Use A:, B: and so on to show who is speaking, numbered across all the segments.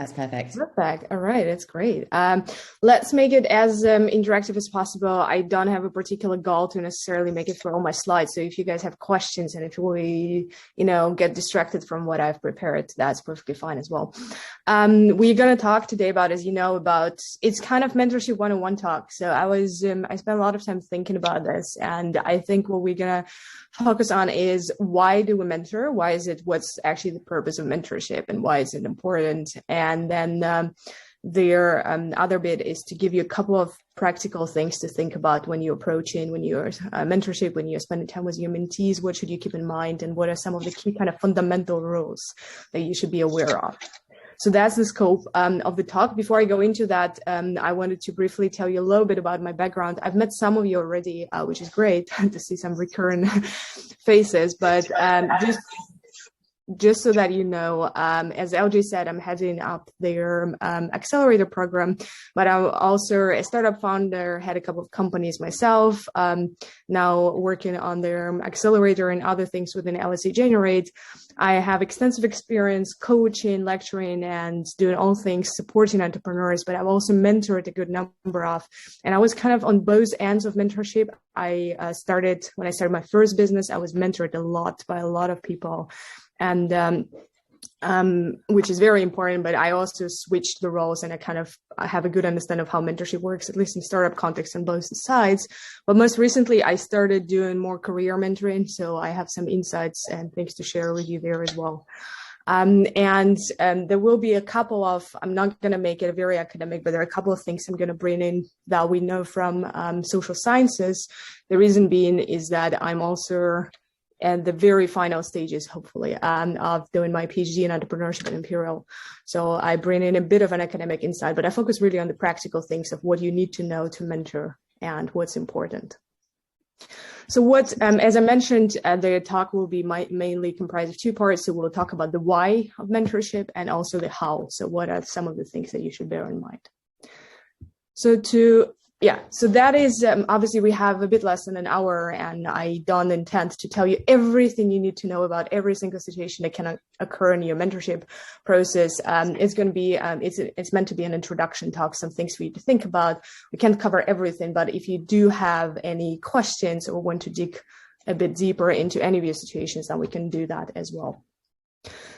A: That's perfect.
B: Perfect. All right, that's great. Let's make it as interactive as possible. I don't have a particular goal to necessarily make it through all my slides. So if you guys have questions and if we, get distracted from what I've prepared, that's perfectly fine as well. We're going to talk today about, as you know, about it's kind of mentorship 101 talk. So I spent a lot of time thinking about this, and I think what we're going to focus on is why do we mentor? What's actually the purpose of mentorship, and why is it important? And then their other bit is to give you a couple of practical things to think about when you're approaching, when you're mentorship, when you're spending time with your mentees. What should you keep in mind, and what are some of the key kind of fundamental rules that you should be aware of? So that's the scope of the talk. Before I go into that, I wanted to briefly tell you a little bit about my background. I've met some of you already, which is great to see some recurrent faces, but just so that you know, as LJ said, I'm heading up their accelerator program, but I'm also a startup founder, had a couple of companies myself, now working on their accelerator and other things within LSE Generate. I have extensive experience coaching, lecturing, and doing all things supporting entrepreneurs, but I've also mentored a good number of, and I was kind of on both ends of mentorship. When I started my first business, I was mentored a lot by a lot of people, and which is very important, but I also switched the roles, and I have a good understanding of how mentorship works, at least in startup context on both sides. But most recently, I started doing more career mentoring, so I have some insights and things to share with you there as well. And there will be a couple of, I'm not going to make it very academic, but there are a couple of things I'm going to bring in that we know from social sciences. The reason being is that I'm also and the very final stages, hopefully, of doing my PhD in entrepreneurship at Imperial. So I bring in a bit of an academic insight, but I focus really on the practical things of what you need to know to mentor and what's important. So as I mentioned, the talk will be mainly comprised of two parts. So we'll talk about the why of mentorship and also the how. So what are some of the things that you should bear in mind? So that is, obviously we have a bit less than an hour, and I don't intend to tell you everything you need to know about every single situation that can occur in your mentorship process. It's going to be, it's meant to be an introduction talk, some things for you to think about. We can't cover everything, but if you do have any questions or want to dig a bit deeper into any of your situations, then we can do that as well.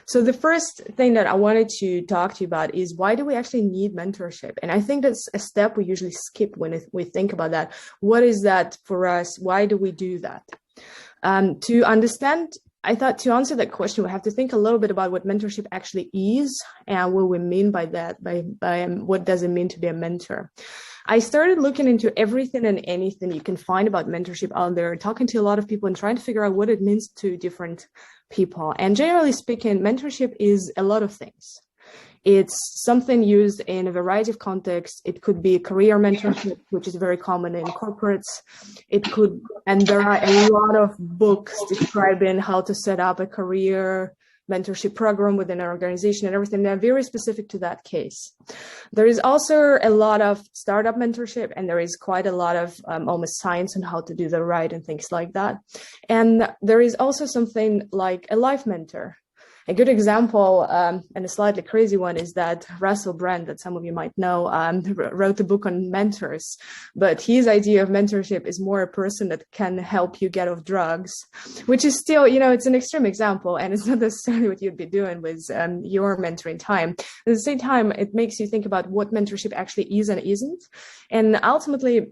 B: So the first thing that I wanted to talk to you about is, why do we actually need mentorship? And I think that's a step we usually skip when we think about that. What is that for us? Why do we do that? To understand, I thought to answer that question, we have to think a little bit about what mentorship actually is and what we mean by that, by what does it mean to be a mentor. I started looking into everything and anything you can find about mentorship out there, talking to a lot of people and trying to figure out what it means to different people. And generally speaking, mentorship is a lot of things. It's something used in a variety of contexts. It could be career mentorship, which is very common in corporates. And there are a lot of books describing how to set up a career mentorship program within an organization and everything. They're very specific to that case. There is also a lot of startup mentorship, and there is quite a lot of almost science on how to do the right and things like that. And there is also something like a life mentor. A good example, and a slightly crazy one, is that Russell Brand, that some of you might know, wrote a book on mentors. But his idea of mentorship is more a person that can help you get off drugs, which is still, it's an extreme example, and it's not necessarily what you'd be doing with your mentoring time. At the same time, it makes you think about what mentorship actually is and isn't. And ultimately,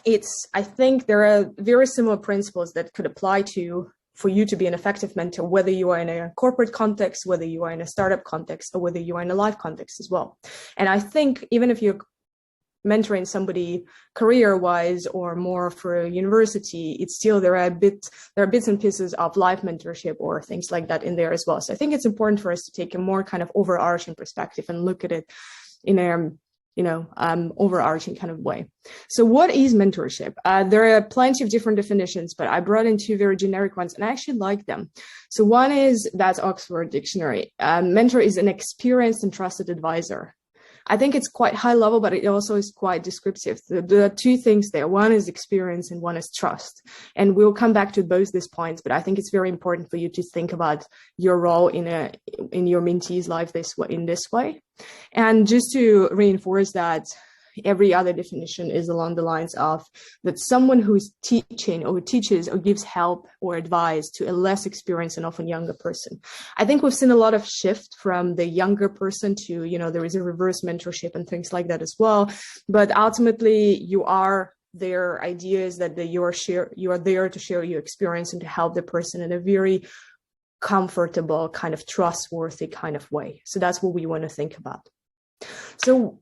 B: I think there are very similar principles that could apply for you to be an effective mentor, whether you are in a corporate context, whether you are in a startup context, or whether you are in a life context as well. And I think even if you're mentoring somebody career-wise or more for a university, it's still there are bits and pieces of life mentorship or things like that in there as well. So I think it's important for us to take a more kind of overarching perspective and look at it in a overarching kind of way. So what is mentorship? There are plenty of different definitions, but I brought in two very generic ones, and I actually like them. So one is, that's Oxford Dictionary. Mentor is an experienced and trusted advisor. I think it's quite high level, but it also is quite descriptive. There are two things there. One is experience and one is trust. And we'll come back to both these points, but I think it's very important for you to think about your role in your mentee's life in this way. And just to reinforce that, every other definition is along the lines of that someone who's teaching or teaches or gives help or advice to a less experienced and often younger person. I think we've seen a lot of shift from the younger person to, there is a reverse mentorship and things like that as well. But ultimately, you are their idea is that you are there to share your experience and to help the person in a very comfortable, kind of trustworthy kind of way. So that's what we want to think about. So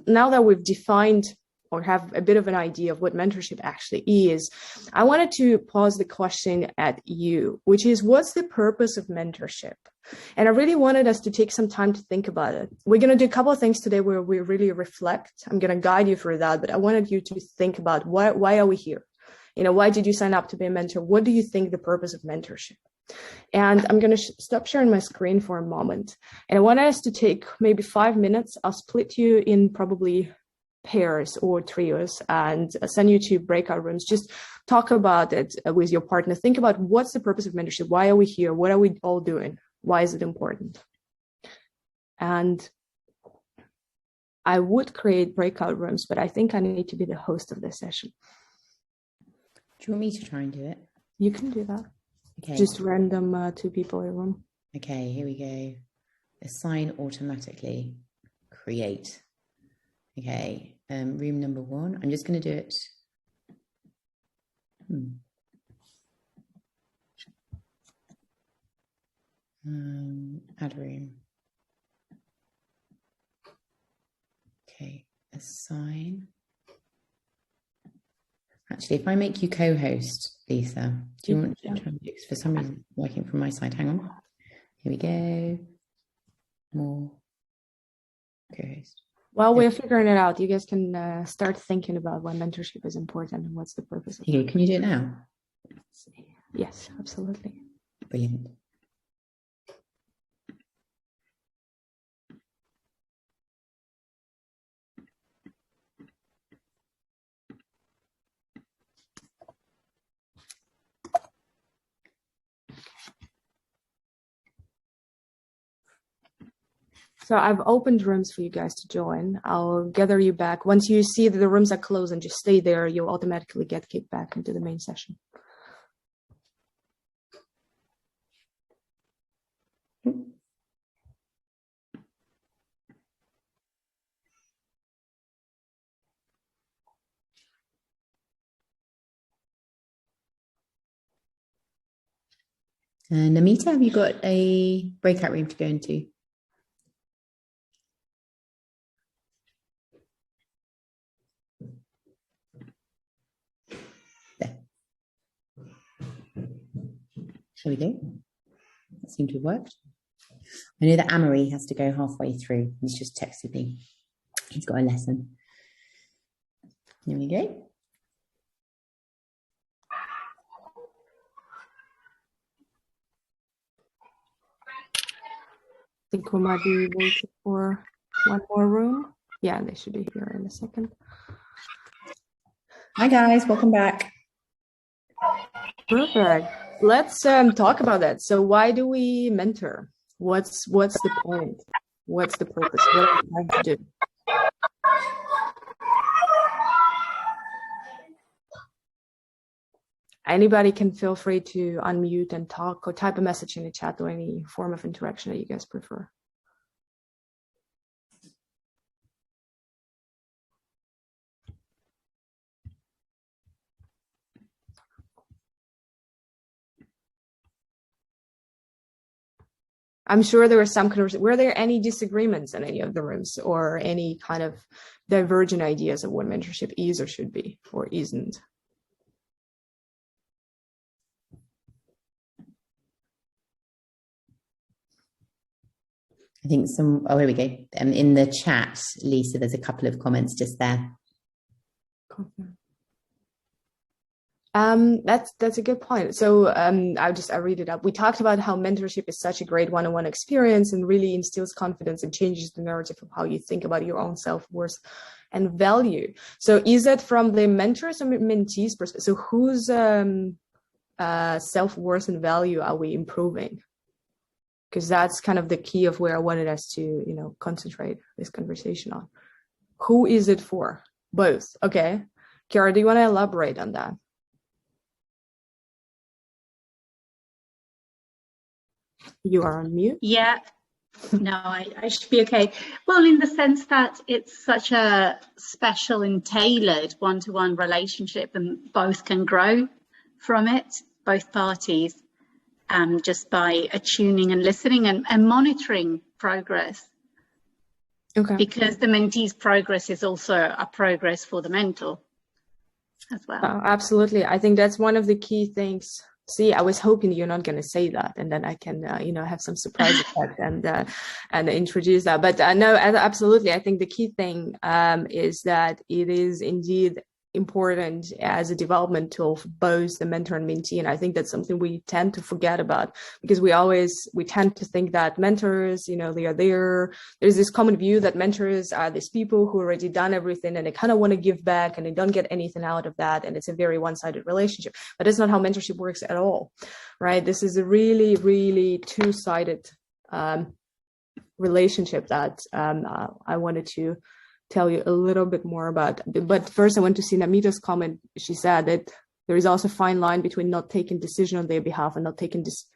B: now that we've defined or have a bit of an idea of what mentorship actually is, I wanted to pose the question at you, which is, what's the purpose of mentorship? And I really wanted us to take some time to think about it. We're going to do a couple of things today where we really reflect. I'm going to guide you through that, but I wanted you to think about why are we here? Why did you sign up to be a mentor? What do you think the purpose of mentorship? And I'm going to stop sharing my screen for a moment. And I want us to take maybe 5 minutes. I'll split you in probably pairs or trios and send you to breakout rooms. Just talk about it with your partner. Think about what's the purpose of mentorship? Why are we here? What are we all doing? Why is it important? And I would create breakout rooms, but I think I need to be the host of this session.
A: Do you want me to try and do it?
B: You can do that.
A: Okay.
B: Just random 2 people in a room.
A: Okay, here we go. Assign automatically. Create. Okay, room number 1. I'm just going to do it. Add room. Okay, assign. Actually, if I make you co-host, Lisa, do you want to try and do it? For some reason, working from my side. Hang on. Here we go. More co-host.
B: While we're figuring it out, you guys can start thinking about why mentorship is important and what's the purpose of it.
A: Can you do it now?
B: Yes, absolutely.
A: Brilliant.
B: So I've opened rooms for you guys to join. I'll gather you back. Once you see that the rooms are closed and just stay there, you'll automatically get kicked back into the main session.
A: Namita, have you got a breakout room to go into? There. Shall we go? That seemed to have worked. I know that Amory has to go halfway through. He's just texted me. He's got a lesson. Here we go.
B: I think we might be waiting for one more room. Yeah, they should be here in a second.
A: Hi guys, welcome back.
B: Perfect. Let's talk about that. So why do we mentor? What's the point? What's the purpose? What are we trying to do? Anybody can feel free to unmute and talk or type a message in the chat or any form of interaction that you guys prefer. I'm sure there was some conversation. Were there any disagreements in any of the rooms or any kind of divergent ideas of what mentorship is or should be or isn't?
A: I think oh, here we go. In the chat, Lisa, there's a couple of comments just there.
B: That's a good point. So I read it up. We talked about how mentorship is such a great one-on-one experience and really instills confidence and changes the narrative of how you think about your own self-worth and value. So is that from the mentors or mentees perspective? So whose self-worth and value are we improving? Because that's kind of the key of where I wanted us to, concentrate this conversation on. Who is it for? Both. Okay. Kiara, do you want to elaborate on that? You are on mute.
C: Yeah. No, I should be okay. Well, in the sense that it's such a special and tailored one-to-one relationship, and both can grow from it, both parties, just by attuning and listening and monitoring progress.
B: Okay.
C: Because the mentee's progress is also a progress for the mentor as well.
B: Oh, absolutely. I think that's one of the key things. See, I was hoping you're not going to say that, and then I can, have some surprise effect and introduce that. But no, absolutely. I think the key thing is that it is indeed important as a development tool for both the mentor and mentee. And I think that's something we tend to forget about, because we tend to think that mentors, they are there. There's this common view that mentors are these people who already done everything and they kind of want to give back and they don't get anything out of that. And it's a very one-sided relationship, but that's not how mentorship works at all, right? This is a really, really two-sided relationship that I wanted to tell you a little bit more about. But first I want to see Namita's comment. She said that there is also a fine line between not taking decision on their behalf and not taking this.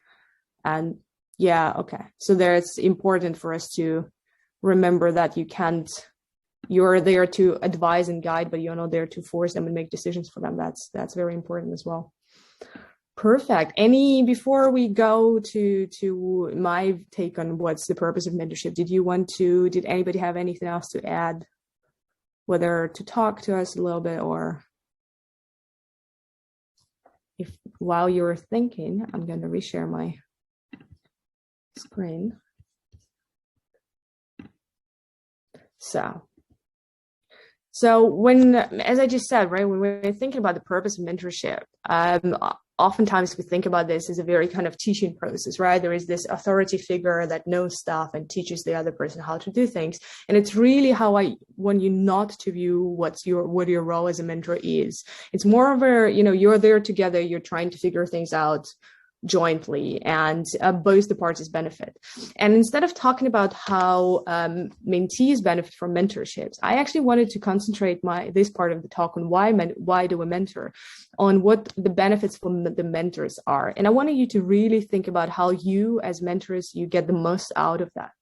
B: And yeah, okay. So there it's important for us to remember that you're there to advise and guide, but you're not there to force them and make decisions for them. That's very important as well. Perfect. Before we go to my take on what's the purpose of mentorship, did anybody have anything else to add? Whether to talk to us a little bit, or if while you're thinking, I'm going to reshare my screen. So when, as I just said, right, when we're thinking about the purpose of mentorship, oftentimes we think about this as a very kind of teaching process, right? There is this authority figure that knows stuff and teaches the other person how to do things. And it's really how I want you not to view what your role as a mentor is. It's more of a, you're there together, you're trying to figure things out jointly, and both the parties benefit. And instead of talking about how mentees benefit from mentorships, I actually wanted to concentrate this part of the talk on why do we mentor, on what the benefits from the mentors are. And I wanted you to really think about how you as mentors, you get the most out of that.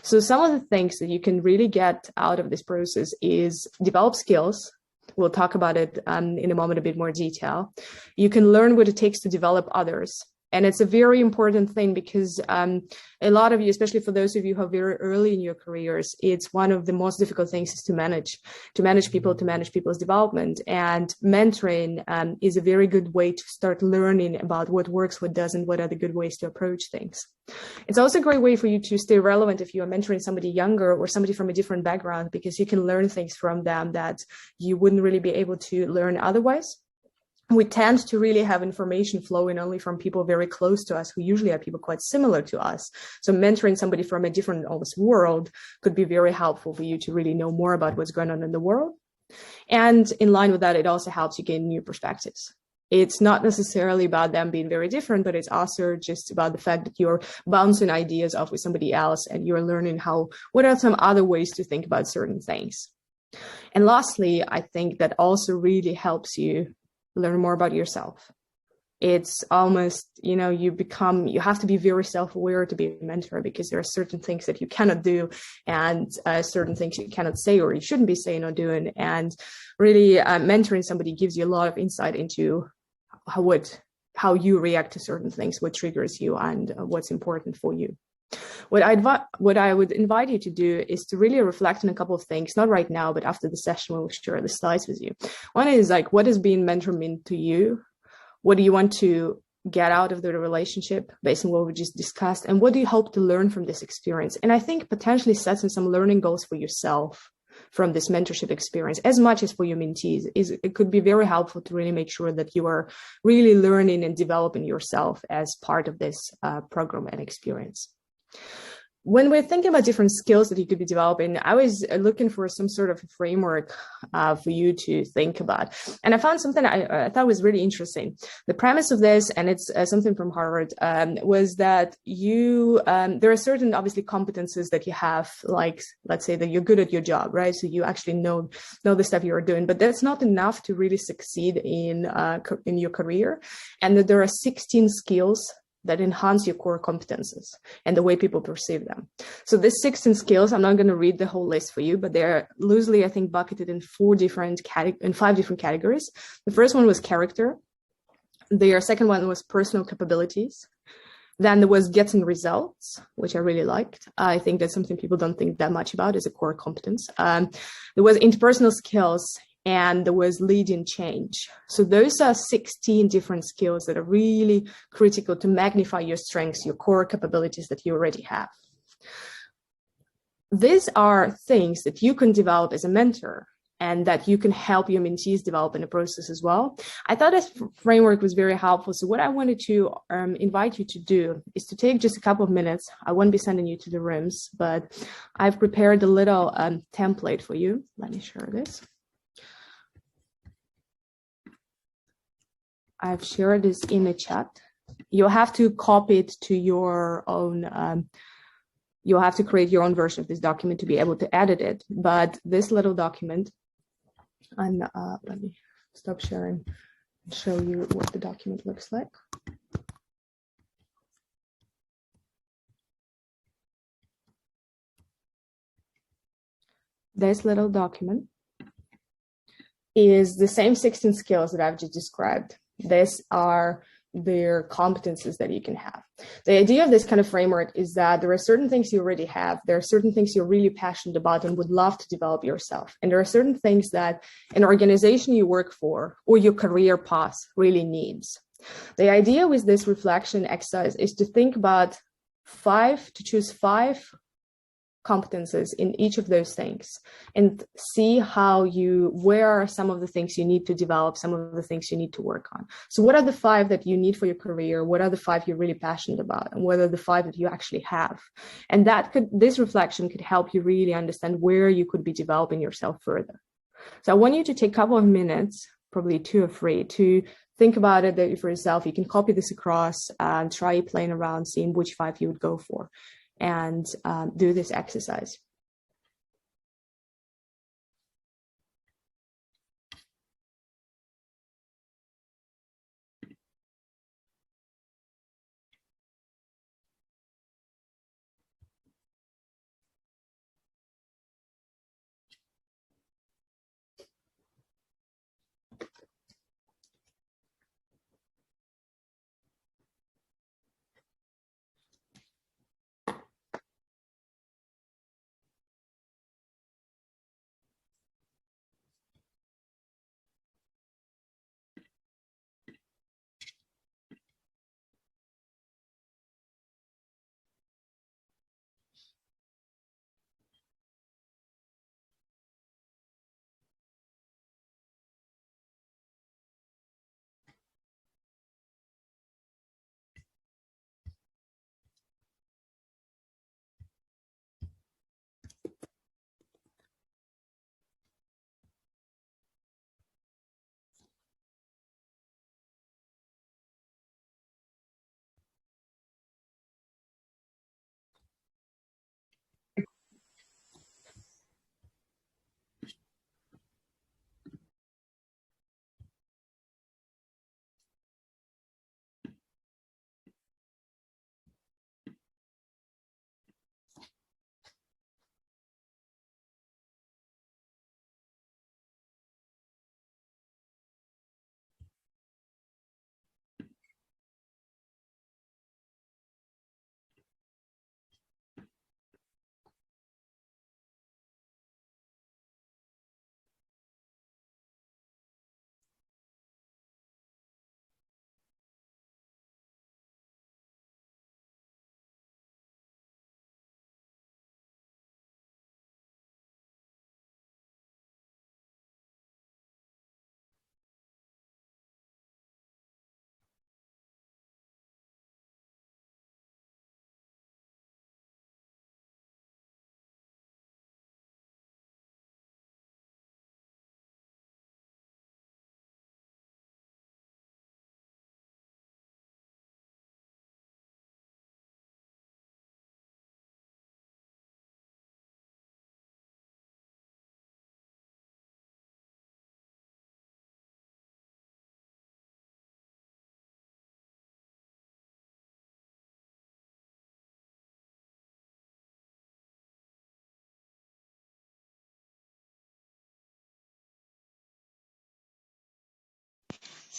B: So some of the things that you can really get out of this process is develop skills. We'll talk about it in a moment, a bit more detail. You can learn what it takes to develop others. And it's a very important thing because a lot of you, especially for those of you who are very early in your careers, it's one of the most difficult things is to manage people, to manage people's development. And mentoring is a very good way to start learning about what works, what doesn't, what are the good ways to approach things. It's also a great way for you to stay relevant if you are mentoring somebody younger or somebody from a different background, because you can learn things from them that you wouldn't really be able to learn otherwise. We tend to really have information flowing only from people very close to us, who usually are people quite similar to us. So mentoring somebody from a different almost world could be very helpful for you to really know more about what's going on in the world. And in line with that, it also helps you gain new perspectives. It's not necessarily about them being very different, but it's also just about the fact that you're bouncing ideas off with somebody else and you're learning what are some other ways to think about certain things. And lastly, I think that also really helps you learn more about yourself. It's almost, you have to be very self-aware to be a mentor, because there are certain things that you cannot do and certain things you cannot say or you shouldn't be saying or doing. And really mentoring somebody gives you a lot of insight into how you react to certain things, what triggers you, and what's important for you. What I would invite you to do is to really reflect on a couple of things, not right now, but after the session, we'll share the slides with you. One is what does being mentor mean to you? What do you want to get out of the relationship based on what we just discussed? And what do you hope to learn from this experience? And I think potentially setting some learning goals for yourself from this mentorship experience, as much as for your mentees, it could be very helpful to really make sure that you are really learning and developing yourself as part of this program and experience. When we're thinking about different skills that you could be developing, I was looking for some sort of framework for you to think about. And I found something I thought was really interesting. The premise of this, and it's something from Harvard, was that there are certain, obviously, competences that you have, like, let's say that you're good at your job, right? So you actually know the stuff you're doing, but that's not enough to really succeed in your career. And that there are 16 skills that enhance your core competences and the way people perceive them. So these 16 skills, I'm not going to read the whole list for you, but they're loosely, I think, bucketed in 5 different categories. The first one was character. The second one was personal capabilities. Then there was getting results, which I really liked. I think that's something people don't think that much about as a core competence. There was interpersonal skills, and there was leading change. So those are 16 different skills that are really critical to magnify your strengths, your core capabilities that you already have. These are things that you can develop as a mentor and that you can help your mentees develop in the process as well. I thought this framework was very helpful. So what I wanted to invite you to do is to take just a couple of minutes. I won't be sending you to the rooms, but I've prepared a little template for you. Let me share this. I've shared this in the chat. You'll have to copy it to your own, you'll have to create your own version of this document to be able to edit it. But this little document, and let me stop sharing and show you what the document looks like. This little document is the same 16 skills that I've just described. These are their competences that you can have. The idea of this kind of framework is that there are certain things you already have. There are certain things you're really passionate about and would love to develop yourself. And there are certain things that an organization you work for or your career path really needs. The idea with this reflection exercise is to think about choose five competences in each of those things and see where are some of the things you need to develop, some of the things you need to work on. So what are the 5 that you need for your career? What are the 5 you're really passionate about? And what are the 5 that you actually have? And this reflection could help you really understand where you could be developing yourself further. So I want you to take a couple of minutes, probably 2 or 3, to think about it for yourself. You can copy this across and try playing around, seeing which 5 you would go for, and do this exercise.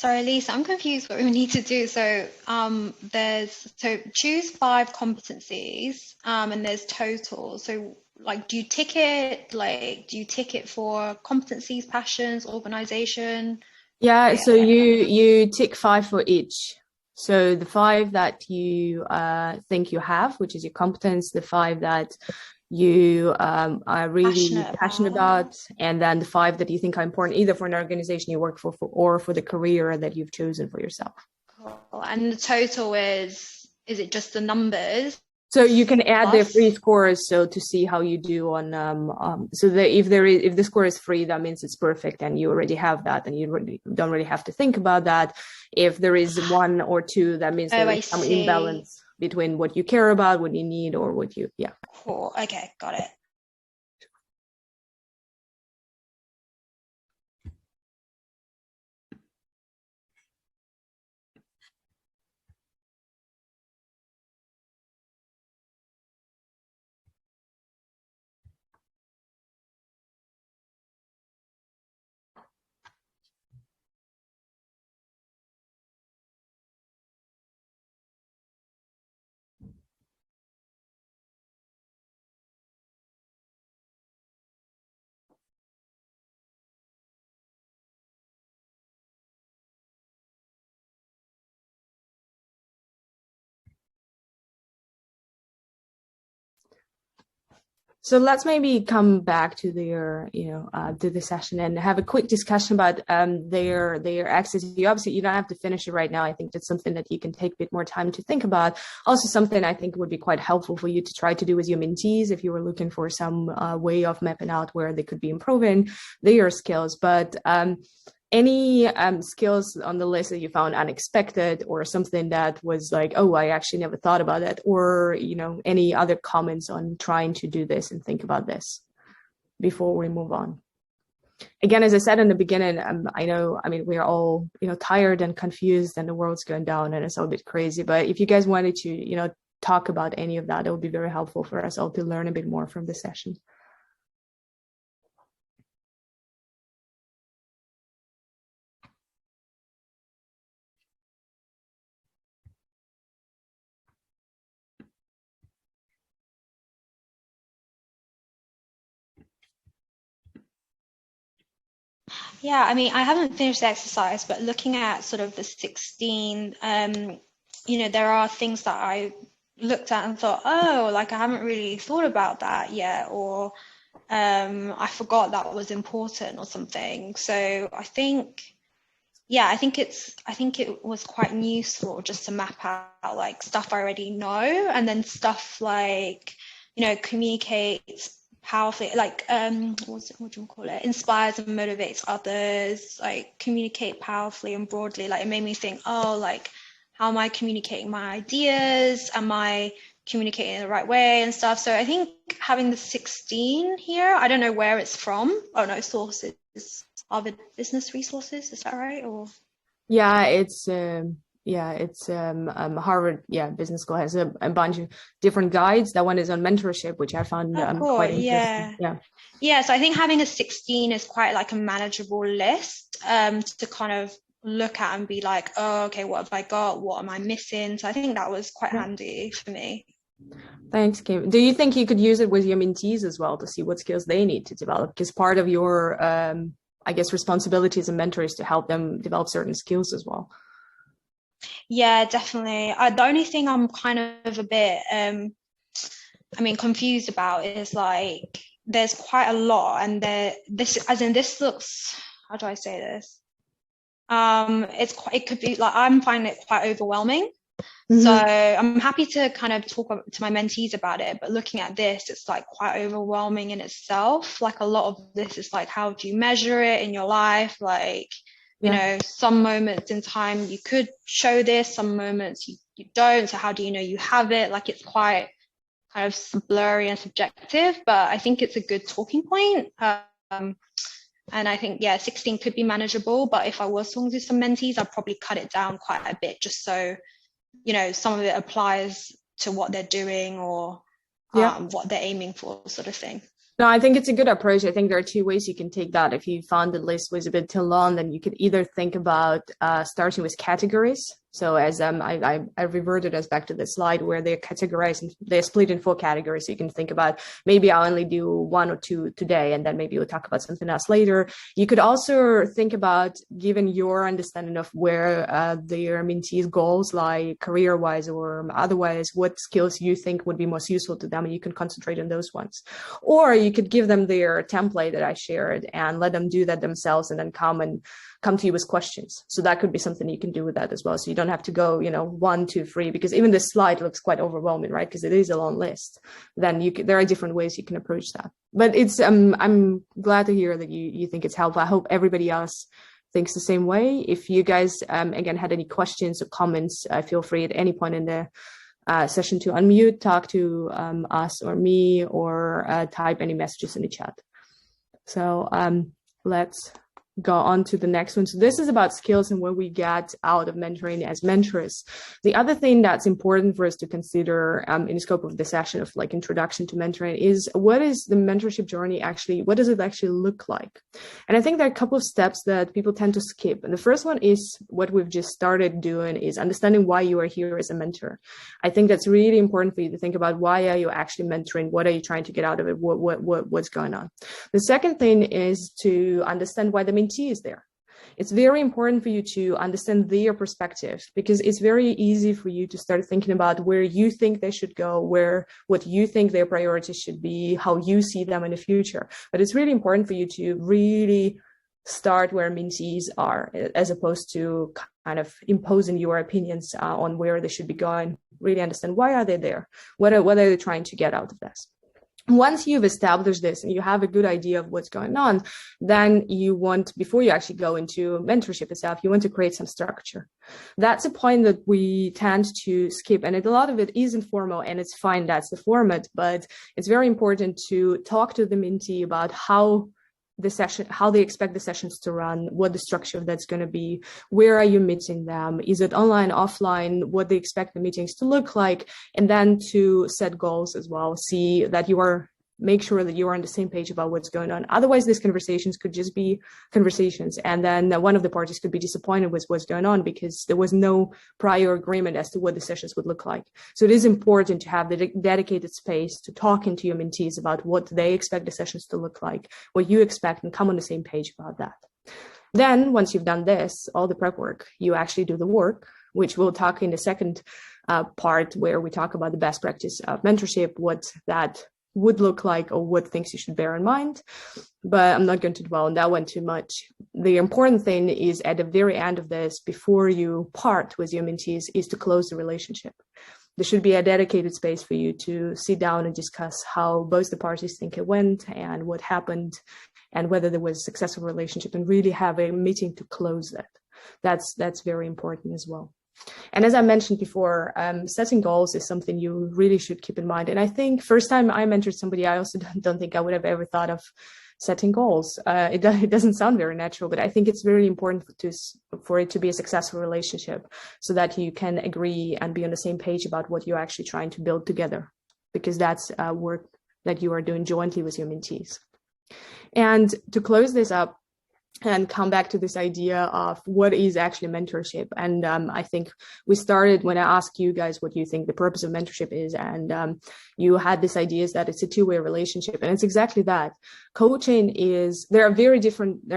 D: Sorry, Lisa, I'm confused what we need to do. So choose 5 competencies, and there's total. So like, do you tick it for competencies, passions, organization?
B: Yeah, so you tick 5 for each. So the 5 that you think you have, which is your competence, the 5 that you are really passionate about, and then the 5 that you think are important, either for an organization you work for or for the career that you've chosen for yourself.
D: Cool. And the total is it just the numbers?
B: So you can add the free scores, so to see how you do on so that if the score is free, that means it's perfect and you already have that and you don't really have to think about that. If there is 1 or 2, that means there is some imbalance between what you care about, what you need, or what you
D: Cool. Okay, got it.
B: So let's maybe come back to to the session and have a quick discussion about their access. You don't have to finish it right now. I think that's something that you can take a bit more time to think about. Also, something I think would be quite helpful for you to try to do with your mentees if you were looking for some way of mapping out where they could be improving their skills. But any skills on the list that you found unexpected, or something that was like, oh, I actually never thought about it, or any other comments on trying to do this and think about this before we move on? Again, as I said in the beginning, we're all tired and confused and the world's going down and it's all a bit crazy, but if you guys wanted to talk about any of that, it would be very helpful for us all to learn a bit more from this session.
D: Yeah, I mean, I haven't finished the exercise, but looking at sort of the 16, there are things that I looked at and thought, oh, like I haven't really thought about that yet, or I forgot that was important or something. So I think it was quite useful just to map out like stuff I already know, and then stuff like, communicates powerfully, like what do you call it? Inspires and motivates others, like communicate powerfully and broadly. Like it made me think, oh, like how am I communicating my ideas? Am I communicating in the right way and stuff? So I think having the 16 here, I don't know where it's from. Oh no, sources. Harvard Business Resources, is that right? Or
B: it's Harvard Business School has a bunch of different guides. That one is on mentorship, which I found
D: cool.
B: quite interesting.
D: So I think having a 16 is quite like a manageable list to kind of look at and be like, oh, okay, what have I got? What am I missing? So I think that was quite handy for me.
B: Thanks, Kim. Do you think you could use it with your mentees as well to see what skills they need to develop? Because part of your responsibility as a mentor is to help them develop certain skills as well.
D: Yeah, definitely. The only thing I'm kind of a bit, confused about is like, there's quite a lot, and this looks, how do I say this? It could be like, I'm finding it quite overwhelming. Mm-hmm. So I'm happy to kind of talk to my mentees about it, but looking at this, it's like quite overwhelming in itself. Like a lot of this is like, how do you measure it in your life? Like, some moments in time you could show this, some moments you don't. So how do you know you have it? Like it's quite kind of blurry and subjective, but I think it's a good talking point. And I think, 16 could be manageable, but if I was talking to some mentees, I'd probably cut it down quite a bit just so, some of it applies to what they're doing or what they're aiming for, sort of thing.
B: No, I think it's a good approach. I think there are two ways you can take that. If you found the list was a bit too long, then you could either think about starting with categories. So as I reverted us back to the slide where they're categorized and they're split in 4 categories. So you can think about maybe I'll only do 1 or 2 today, and then maybe we'll talk about something else later. You could also think about, given your understanding of where their mentees' goals lie career-wise or otherwise, what skills you think would be most useful to them, and you can concentrate on those ones. Or you could give them their template that I shared and let them do that themselves, and then come to you with questions. So that could be something you can do with that as well. So you don't have to go, 1, 2, 3, because even this slide looks quite overwhelming, right? Because it is a long list. Then there are different ways you can approach that. But it's I'm glad to hear that you think it's helpful. I hope everybody else thinks the same way. If you guys again had any questions or comments, feel free at any point in the session to unmute, talk to us or me, or type any messages in the chat. So let's go on to the next one. So this is about skills and what we get out of mentoring as mentors. The other thing that's important for us to consider in the scope of the session of like introduction to mentoring is, what is the mentorship journey actually, what does it actually look like? And I think there are a couple of steps that people tend to skip. And the first one is what we've just started doing, is understanding why you are here as a mentor. I think that's really important for you to think about, why are you actually mentoring? What are you trying to get out of it? What's going on? The second thing is to understand why the mentee is there. It's very important for you to understand their perspective, because it's very easy for you to start thinking about where you think they should go, what you think their priorities should be, how you see them in the future. But it's really important for you to really start where mentees are, as opposed to kind of imposing your opinions on where they should be going. Really understand, why are they there? What are they trying to get out of this? Once you've established this and you have a good idea of what's going on, then you want, before you actually go into mentorship itself, you want to create some structure. That's a point that we tend to skip. And a lot of it is informal, and it's fine, that's the format, but it's very important to talk to the mentee about how they expect the sessions to run, what the structure of that's going to be, where are you meeting them, is it online, offline, what they expect the meetings to look like, and then to set goals as well. See that make sure that you are on the same page about what's going on. Otherwise, these conversations could just be conversations, and then one of the parties could be disappointed with what's going on because there was no prior agreement as to what the sessions would look like. So it is important to have the dedicated space to talking to your mentees about what they expect the sessions to look like, what you expect, and come on the same page about that. Then once you've done this, all the prep work, you actually do the work, which we'll talk in the second part, where we talk about the best practice of mentorship, what that would look like, or what things you should bear in mind. But I'm not going to dwell on that one too much. The important thing is, at the very end of this, before you part with your mentees, is to close the relationship. There should be a dedicated space for you to sit down and discuss how both the parties think it went and what happened, and whether there was a successful relationship, and really have a meeting to close that. That's very important as well. And as I mentioned before, setting goals is something you really should keep in mind. And I think first time I mentored somebody, I also don't think I would have ever thought of setting goals. It doesn't sound very natural, but I think it's very important for it to be a successful relationship, so that you can agree and be on the same page about what you're actually trying to build together, because that's work that you are doing jointly with your mentees. And to close this up, and come back to this idea of what is actually mentorship. And I think we started when I asked you guys what you think the purpose of mentorship is, and you had this idea is that it's a two-way relationship, and it's exactly that. Coaching is, there are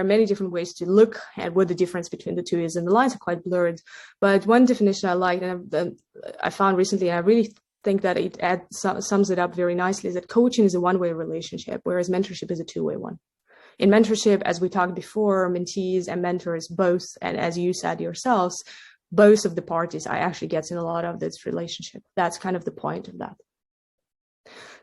B: many different ways to look at what the difference between the two is, and the lines are quite blurred. But one definition I liked, and I found recently, and I really think that it sums it up very nicely, is that coaching is a one-way relationship, whereas mentorship is a two-way one. In mentorship, as we talked before, mentees and mentors both, and as you said yourselves, both of the parties are actually getting a lot of this relationship. That's kind of the point of that.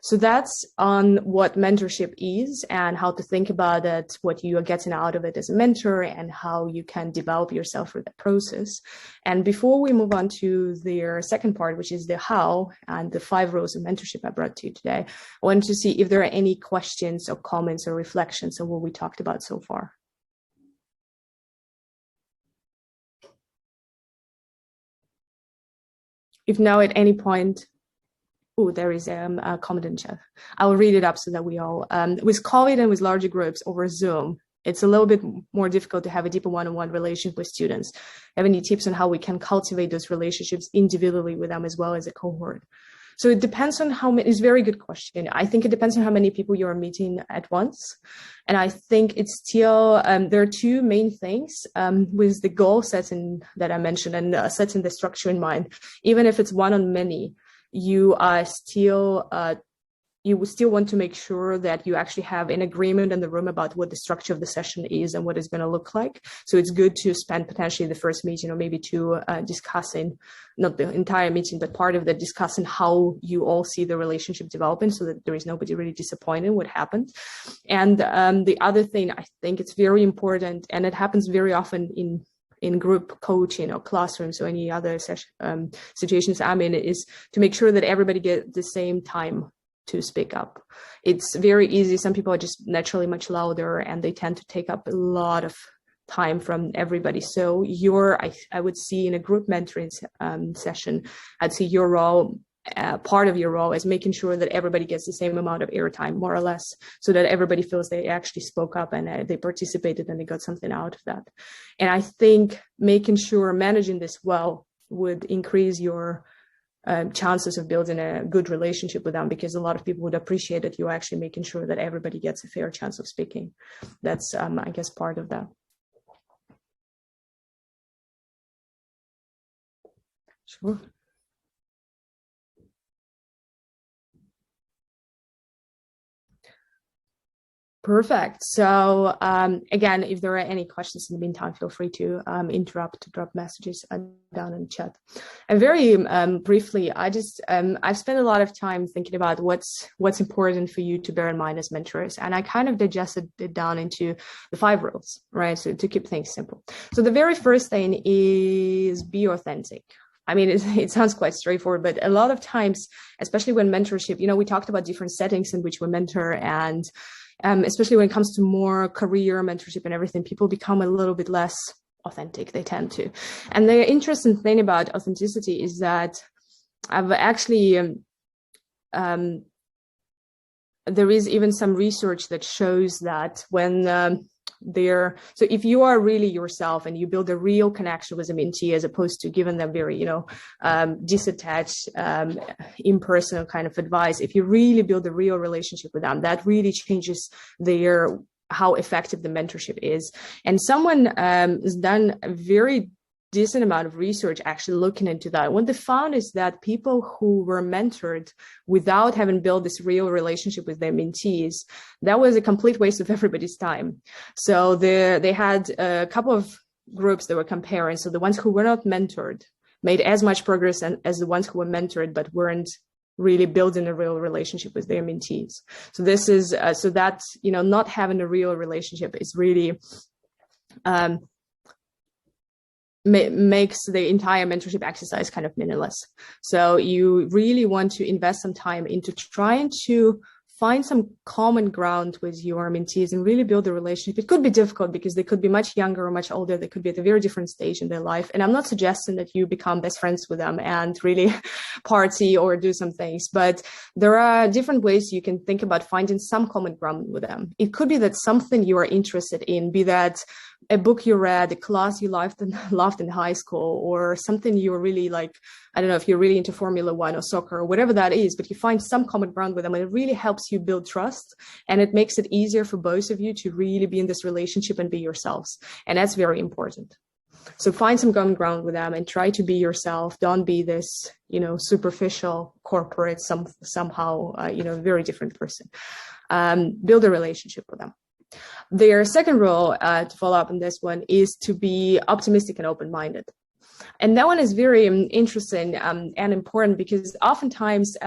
B: So that's on what mentorship is and how to think about it, what you are getting out of it as a mentor, and how you can develop yourself through that process. And before we move on to the second part, which is the how and the 5 roles of mentorship I brought to you today, I wanted to see if there are any questions or comments or reflections on what we talked about so far. If now at any point Oh, there is a comment in chat. I will read it up so that we all, with COVID and with larger groups over Zoom, it's a little bit more difficult to have a deeper one-on-one relationship with students. Have any tips on how we can cultivate those relationships individually with them as well as a cohort? So it depends on how many, it's a very good question. I think it depends on how many people you're meeting at once. And I think it's still, there are two main things with the goal setting that I mentioned and setting the structure in mind. Even if it's one on many, you are still, you will still want to make sure that you actually have an agreement in the room about what the structure of the session is and what it's going to look like. So it's good to spend potentially the first meeting or maybe two discussing, not the entire meeting, but part of the discussing how you all see the relationship developing so that there is nobody really disappointed in what happened. And the other thing, I think it's very important, and it happens very often in group coaching or classrooms or any other situations I'm in, is to make sure that everybody gets the same time to speak up. It's very easy. Some people are just naturally much louder and they tend to take up a lot of time from everybody. So I would see in a group mentoring session, I'd see your role, part of your role is making sure that everybody gets the same amount of airtime, more or less, so that everybody feels they actually spoke up and they participated and they got something out of that. And I think making sure managing this well would increase your chances of building a good relationship with them, because a lot of people would appreciate that you're actually making sure that everybody gets a fair chance of speaking. That's, I guess, part of that. Sure. Perfect. So again, if there are any questions in the meantime, feel free to drop messages down in the chat. And very briefly, I've spent a lot of time thinking about what's important for you to bear in mind as mentors, and I kind of digested it down into the 5 rules, right? So to keep things simple. So the very first thing is be authentic. I mean, it sounds quite straightforward, but a lot of times, especially when mentorship, we talked about different settings in which we mentor, and especially when it comes to more career mentorship and everything, people become a little bit less authentic. They tend to. And the interesting thing about authenticity is that I've actually, there is even some research that shows that when so if you are really yourself and you build a real connection with a mentee, as opposed to giving them very, disattached, impersonal kind of advice, if you really build a real relationship with them, that really changes how effective the mentorship is. And someone has done a very decent amount of research actually looking into that. What they found is that people who were mentored without having built this real relationship with their mentees, that was a complete waste of everybody's time. So they had a couple of groups that were comparing. So the ones who were not mentored made as much progress as the ones who were mentored but weren't really building a real relationship with their mentees. So this is so that not having a real relationship is really makes the entire mentorship exercise kind of meaningless. So you really want to invest some time into trying to find some common ground with your mentees and really build a relationship. It could be difficult because they could be much younger or much older. They could be at a very different stage in their life. And I'm not suggesting that you become best friends with them and really party or do some things, but there are different ways you can think about finding some common ground with them. It could be that something you are interested in, be that a book you read, a class you loved in high school, or something you're really like, I don't know if you're really into Formula 1 or soccer or whatever that is, but you find some common ground with them, and it really helps you build trust, and it makes it easier for both of you to really be in this relationship and be yourselves. And that's very important. So find some common ground with them and try to be yourself. Don't be this, superficial corporate, somehow, very different person. Build a relationship with them. Their second rule, to follow up on this one, is to be optimistic and open-minded. And that one is very interesting and important, because oftentimes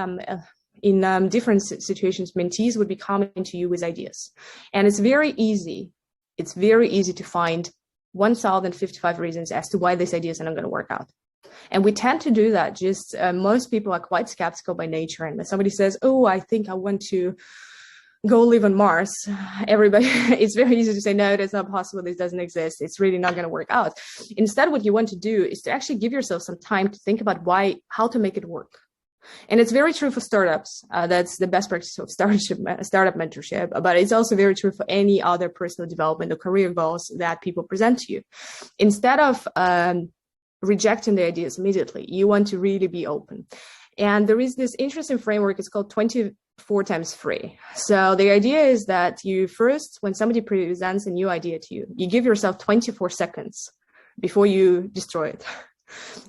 B: in different situations, mentees would be coming to you with ideas. And it's very easy to find 1,055 reasons as to why these ideas are not going to work out. And we tend to do that. Just most people are quite skeptical by nature. And when somebody says, oh, I think I want to go live on Mars, everybody, it's very easy to say, no, that's not possible. This doesn't exist. It's really not going to work out. Instead, what you want to do is to actually give yourself some time to think about how to make it work. And it's very true for startups. That's the best practice of startup mentorship, but it's also very true for any other personal development or career goals that people present to you. Instead of rejecting the ideas immediately, you want to really be open. And there is this interesting framework, it's called 24 times free. So the idea is that you first, when somebody presents a new idea to you, you give yourself 24 seconds before you destroy it.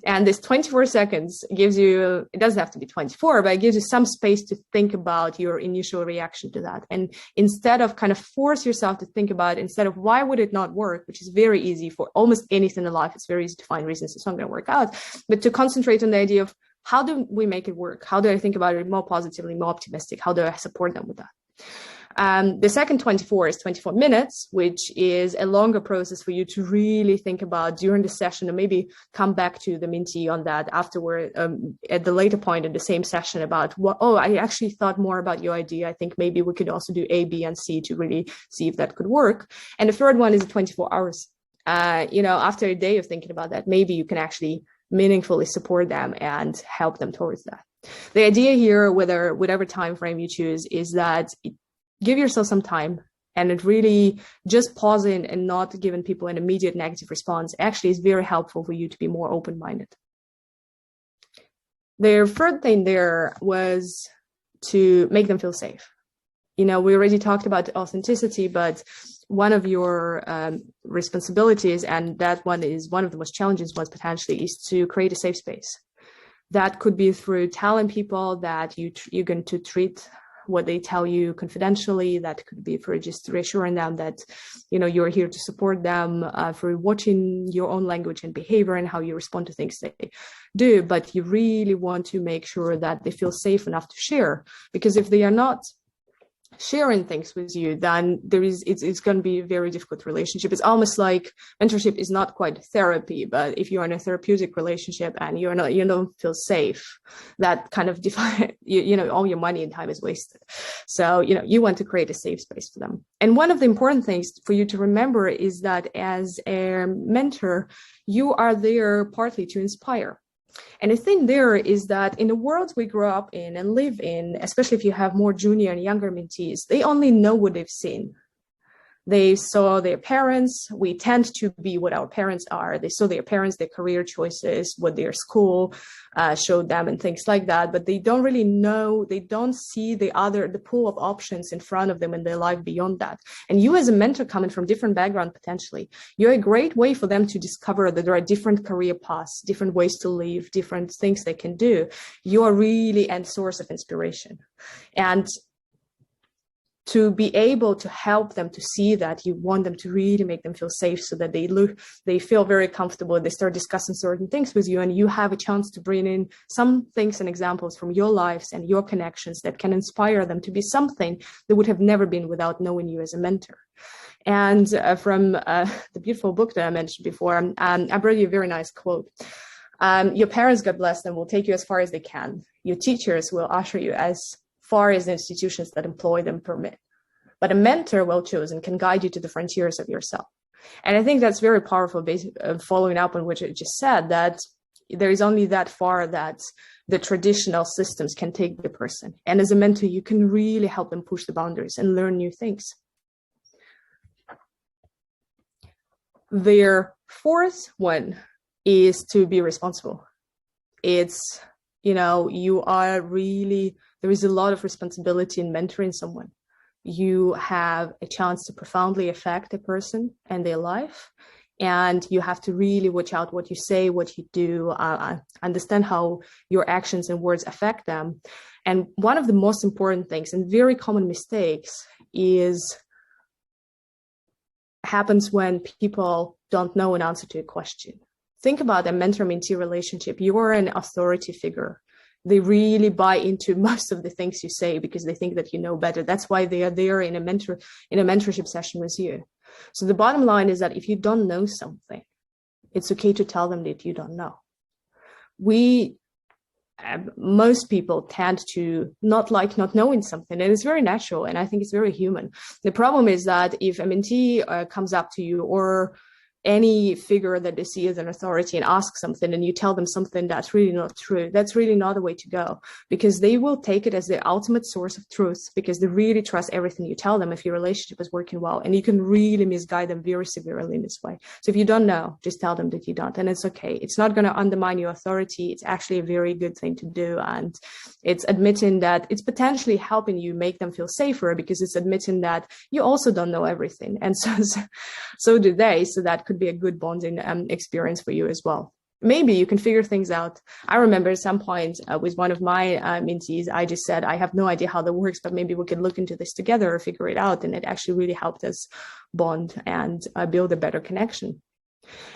B: And this 24 seconds gives you, it doesn't have to be 24, but it gives you some space to think about your initial reaction to that. And instead of kind of force yourself to think about, instead of why would it not work, which is very easy for almost anything in life, it's very easy to find reasons it's not going to work out, but to concentrate on the idea of how do we make it work? How do I think about it more positively, more optimistic? How do I support them with that? The second 24 is 24 minutes, which is a longer process for you to really think about during the session, and maybe come back to the mentee on that afterward at the later point in the same session about what, oh, I actually thought more about your idea. I think maybe we could also do A, B, and C to really see if that could work. And the third one is 24 hours. After a day of thinking about that, maybe you can actually meaningfully support them and help them towards that. The idea here, whatever time frame you choose, is that give yourself some time, and it really just pausing and not giving people an immediate negative response actually is very helpful for you to be more open-minded. The third thing there was to make them feel safe. We already talked about authenticity, but one of your responsibilities, and that one is one of the most challenging ones potentially, is to create a safe space. That could be through telling people that you're going to treat what they tell you confidentially. That could be for just reassuring them that you're here to support them, for watching your own language and behavior and how you respond to things they do. But you really want to make sure that they feel safe enough to share, because if they are not sharing things with you, then it's going to be a very difficult relationship. It's almost like mentorship is not quite therapy, but if you're in a therapeutic relationship and you don't feel safe, that kind of all your money and time is wasted. So you want to create a safe space for them. And one of the important things for you to remember is that as a mentor, you are there partly to inspire. And the thing there is that in the world we grow up in and live in, especially if you have more junior and younger mentees, they only know what they've seen. They saw their parents. We tend to be what our parents are. They saw their parents, their career choices, what their school showed them and things like that. But they don't really know, they don't see the pool of options in front of them in their life beyond that. And you as a mentor coming from different background, potentially, you're a great way for them to discover that there are different career paths, different ways to live, different things they can do. You are really a source of inspiration. And to be able to help them to see that, you want them to really make them feel safe so that they feel very comfortable. They start discussing certain things with you, and you have a chance to bring in some things and examples from your lives and your connections that can inspire them to be something they would have never been without knowing you as a mentor. And from the beautiful book that I mentioned before, I brought you a very nice quote. Your parents, God bless them, will take you as far as they can. Your teachers will usher you as far as the institutions that employ them permit. But a mentor well chosen can guide you to the frontiers of yourself. And I think that's very powerful, following up on what you just said, that there is only that far that the traditional systems can take the person. And as a mentor, you can really help them push the boundaries and learn new things. Their fourth one is to be responsible. It's, you are really, there is a lot of responsibility in mentoring someone. You have a chance to profoundly affect a person and their life. And you have to really watch out what you say, what you do, understand how your actions and words affect them. And one of the most important things and very common mistakes happens when people don't know an answer to a question. Think about a mentor-mentee relationship. You are an authority figure. They really buy into most of the things you say because they think that you know better. That's why they are there in a mentorship session with you. So the bottom line is that if you don't know something, it's okay to tell them that you don't know. Most people tend to not like not knowing something, and it's very natural, and I think it's very human. The problem is that if a mentee comes up to you, or any figure that they see as an authority and ask something, and you tell them something that's really not true, that's really not the way to go, because they will take it as the ultimate source of truth, because they really trust everything you tell them if your relationship is working well, and you can really misguide them very severely in this way. So if you don't know, just tell them that you don't, and it's okay. It's not going to undermine your authority. It's actually a very good thing to do, and it's admitting that it's potentially helping you make them feel safer, because it's admitting that you also don't know everything, and so do they. So that could be a good bonding experience for you as well. Maybe you can figure things out. I remember at some point with one of my mentees, I just said, I have no idea how that works, but maybe we could look into this together or figure it out. And it actually really helped us bond and build a better connection.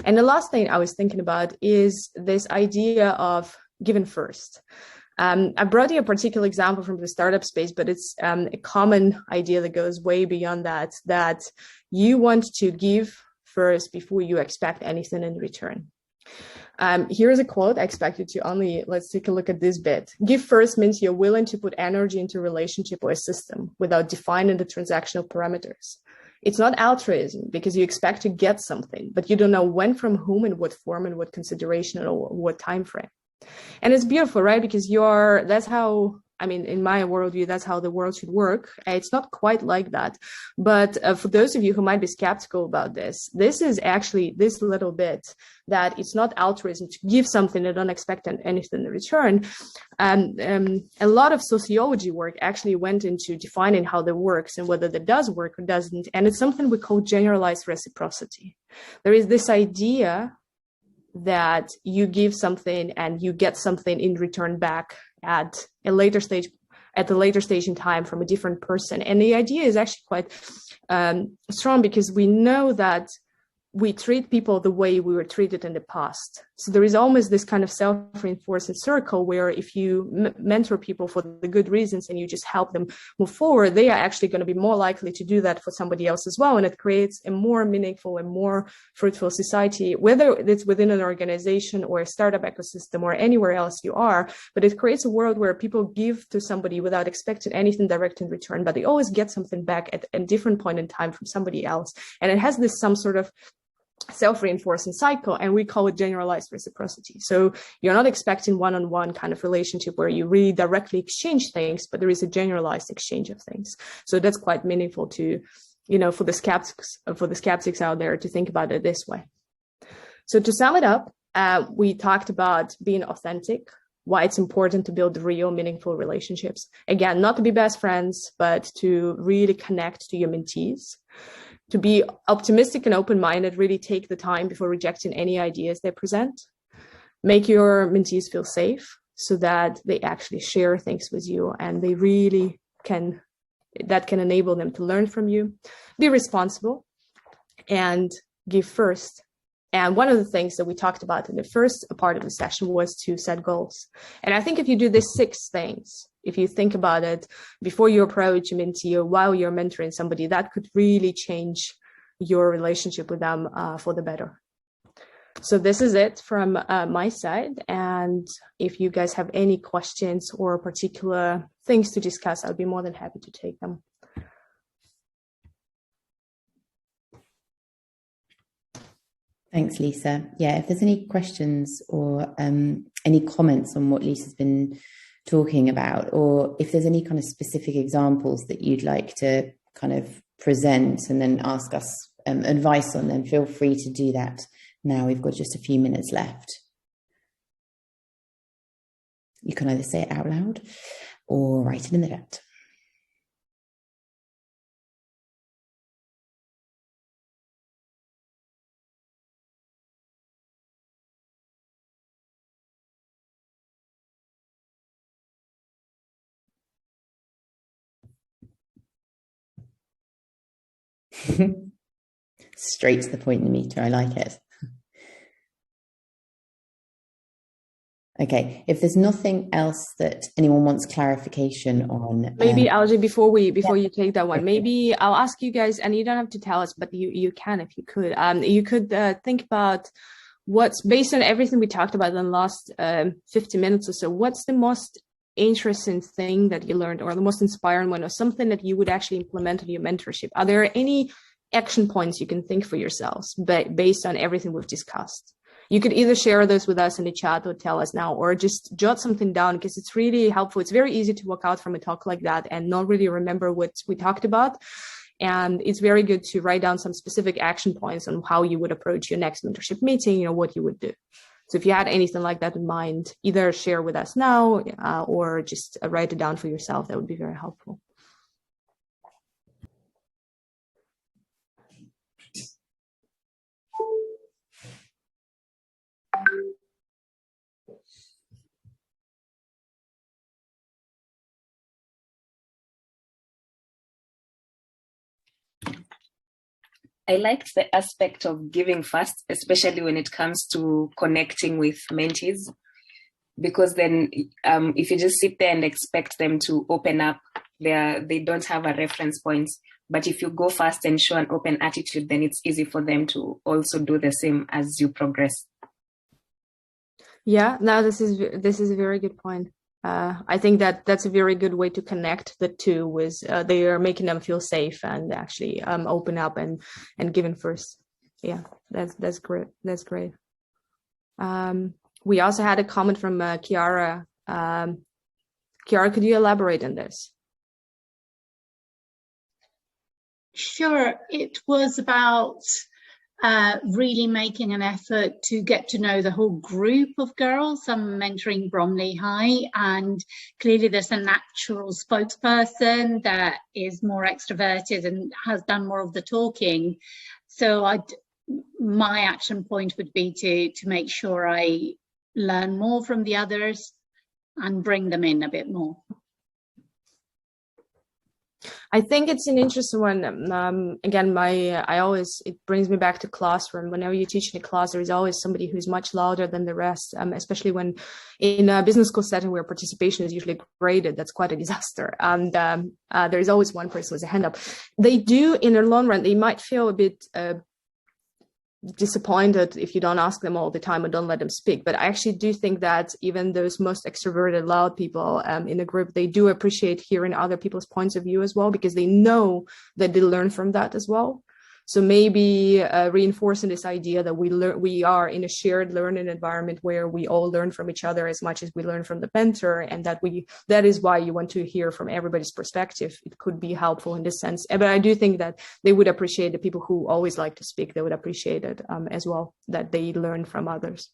B: And the last thing I was thinking about is this idea of giving first. I brought you a particular example from the startup space, but it's a common idea that goes way beyond that, that you want to give first before you expect anything in return. Here's a quote. I expect you to only, let's take a look at this bit. Give first means you're willing to put energy into a relationship or a system without defining the transactional parameters. It's not altruism because you expect to get something, but you don't know when, from whom, in what form, and what consideration, or what time frame. And it's beautiful, right? Because that's how, I mean, in my worldview, that's how the world should work. It's not quite like that. But for those of you who might be skeptical about this is actually this little bit that it's not altruism to give something and don't expect anything in return. A lot of sociology work actually went into defining how that works and whether that does work or doesn't. And it's something we call generalized reciprocity. There is this idea that you give something and you get something in return back at the later stage in time from a different person. And the idea is actually quite strong, because we know that we treat people the way we were treated in the past. So there is almost this kind of self-reinforcing circle where if you mentor people for the good reasons and you just help them move forward, they are actually going to be more likely to do that for somebody else as well. And it creates a more meaningful and more fruitful society, whether it's within an organization or a startup ecosystem or anywhere else you are. But it creates a world where people give to somebody without expecting anything direct in return, but they always get something back at a different point in time from somebody else. And it has this some sort of self-reinforcing cycle, and we call it generalized reciprocity. So you're not expecting one-on-one kind of relationship where you really directly exchange things, but there is a generalized exchange of things. So that's quite meaningful to, for the skeptics out there to think about it this way. So to sum it up, we talked about being authentic, why it's important to build real, meaningful relationships. Again, not to be best friends, but to really connect to your mentees. To be optimistic and open-minded, really take the time before rejecting any ideas they present. Make your mentees feel safe so that they actually share things with you and they really can enable them to learn from you. Be responsible and give first. And one of the things that we talked about in the first part of the session was to set goals. And I think if you do these 6 things, if you think about it before you approach a mentee or while you're mentoring somebody, that could really change your relationship with them for the better. So this is it from my side. And if you guys have any questions or particular things to discuss, I'll be more than happy to take them.
A: Thanks, Lisa. Yeah, if there's any questions or any comments on what Lisa's been talking about, or if there's any kind of specific examples that you'd like to kind of present and then ask us advice on, then feel free to do that now. We've got just a few minutes left. You can either say it out loud or write it in the chat. Straight to the point, Namita. I like it. Okay, if there's nothing else that anyone wants clarification on,
B: maybe Algie, before you take that one, maybe I'll ask you guys, and you don't have to tell us, but you can if you could. You could think about what's, based on everything we talked about in the last 50 minutes or so, what's the most interesting thing that you learned, or the most inspiring one, or something that you would actually implement in your mentorship? Are there any action points you can think for yourselves based on everything we've discussed. You could either share those with us in the chat or tell us now, or just jot something down, because it's really helpful. It's very easy to walk out from a talk like that and not really remember what we talked about. And it's very good to write down some specific action points on how you would approach your next mentorship meeting, what you would do. So if you had anything like that in mind, either share with us now or just write it down for yourself. That would be very helpful.
E: I liked the aspect of giving first, especially when it comes to connecting with mentees, because then if you just sit there and expect them to open up, they don't have a reference point. But if you go first and show an open attitude, then it's easy for them to also do the same as you progress.
B: Yeah, no, this is a very good point. I think that's a very good way to connect the two, with they are making them feel safe and actually open up and giving first. Yeah, that's great. That's great. We also had a comment from Chiara. Chiara, could you elaborate on this?
C: Sure. It was about really making an effort to get to know the whole group of girls. I'm mentoring Bromley High, and clearly there's a natural spokesperson that is more extroverted and has done more of the talking. So my action point would be to make sure I learn more from the others and bring them in a bit more.
B: I think it's an interesting one. Again, it brings me back to classroom. Whenever you teach in a class, there is always somebody who's much louder than the rest, especially when in a business school setting where participation is usually graded. That's quite a disaster. And there is always one person with a hand up. They do, in the long run, they might feel a bit disappointed if you don't ask them all the time or don't let them speak. But I actually do think that even those most extroverted, loud people in a group, they do appreciate hearing other people's points of view as well, because they know that they learn from that as well. So maybe reinforcing this idea that we are in a shared learning environment where we all learn from each other as much as we learn from the mentor, and that is why you want to hear from everybody's perspective. It could be helpful in this sense. But I do think that they would appreciate, the people who always like to speak, they would appreciate it as well, that they learn from others.